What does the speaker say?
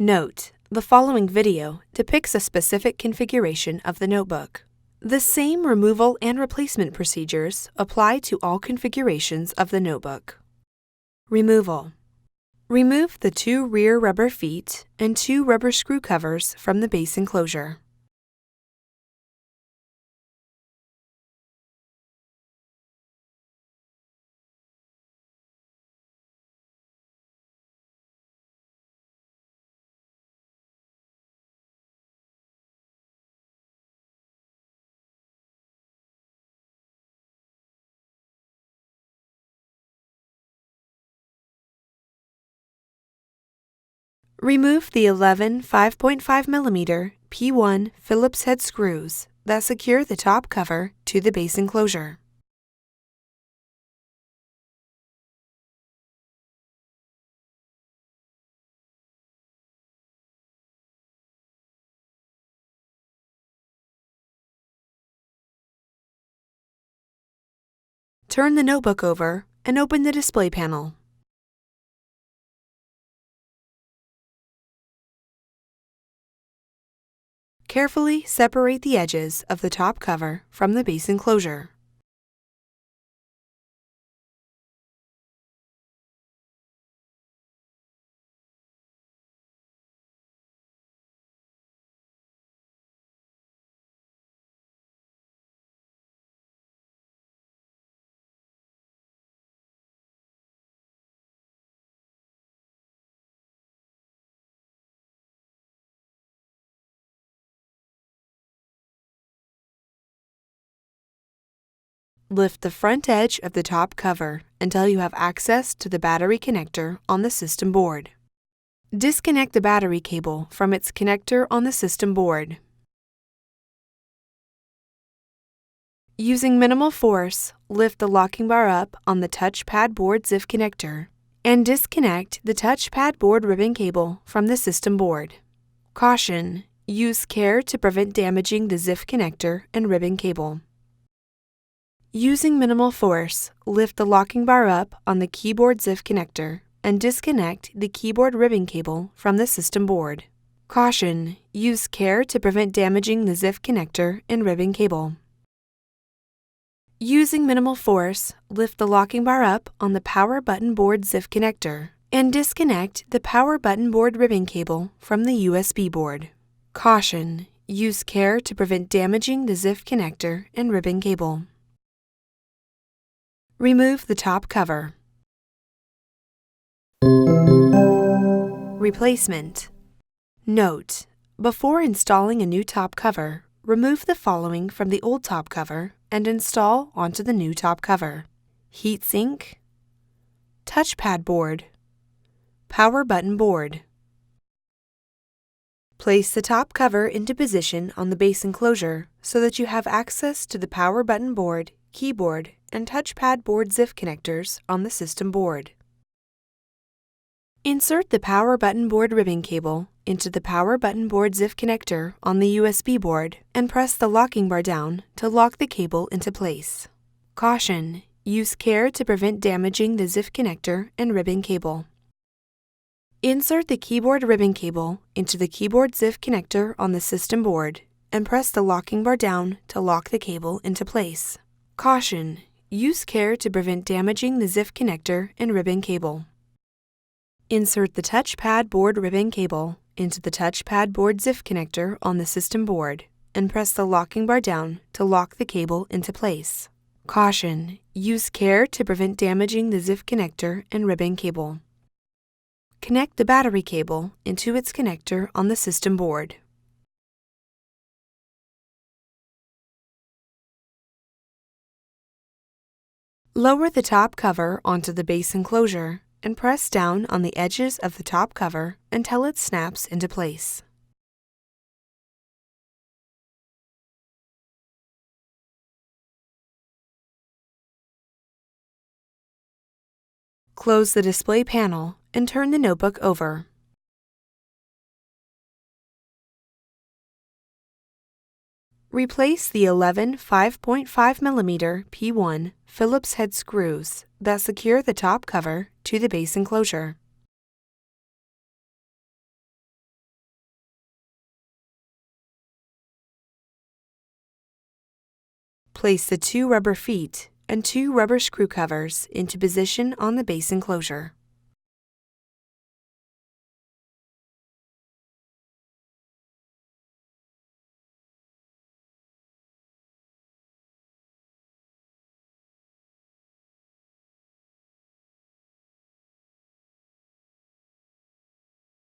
Note: the following video depicts a specific configuration of the notebook. The same removal and replacement procedures apply to all configurations of the notebook. Removal. Remove the 2 rear rubber feet and 2 rubber screw covers from the base enclosure. Remove the 11 5.5mm P1 Phillips-head screws that secure the top cover to the base enclosure. Turn the notebook over and open the display panel. Carefully separate the edges of the top cover from the base enclosure. Lift the front edge of the top cover until you have access to the battery connector on the system board. Disconnect the battery cable from its connector on the system board. Using minimal force, lift the locking bar up on the touchpad board ZIF connector and disconnect the touchpad board ribbon cable from the system board. Caution: use care to prevent damaging the ZIF connector and ribbon cable. Using minimal force, lift the locking bar up on the keyboard ZIF connector and disconnect the keyboard ribbon cable from the system board. Caution: use care to prevent damaging the ZIF connector and ribbon cable. Using minimal force, lift the locking bar up on the power button board ZIF connector and disconnect the power button board ribbon cable from the USB board. Caution: use care to prevent damaging the ZIF connector and ribbon cable. Remove the top cover. Replacement. Note: before installing a new top cover, remove the following from the old top cover and install onto the new top cover: heatsink, touchpad board, power button board. Place the top cover into position on the base enclosure so that you have access to the power button board, keyboard, and touchpad board ZIF connectors on the system board. Insert the power button board ribbon cable into the power button board ZIF connector on the USB board and press the locking bar down to lock the cable into place. Caution: use care to prevent damaging the ZIF connector and ribbon cable. Insert the keyboard ribbon cable into the keyboard ZIF connector on the system board and press the locking bar down to lock the cable into place. Caution: use care to prevent damaging the ZIF connector and ribbon cable. Insert the touchpad board ribbon cable into the touchpad board ZIF connector on the system board and press the locking bar down to lock the cable into place. Caution: use care to prevent damaging the ZIF connector and ribbon cable. Connect the battery cable into its connector on the system board. Lower the top cover onto the base enclosure and press down on the edges of the top cover until it snaps into place. Close the display panel and turn the notebook over. Replace the 11 5.5mm P1 Phillips-head screws that secure the top cover to the base enclosure. Place the 2 rubber feet and 2 rubber screw covers into position on the base enclosure.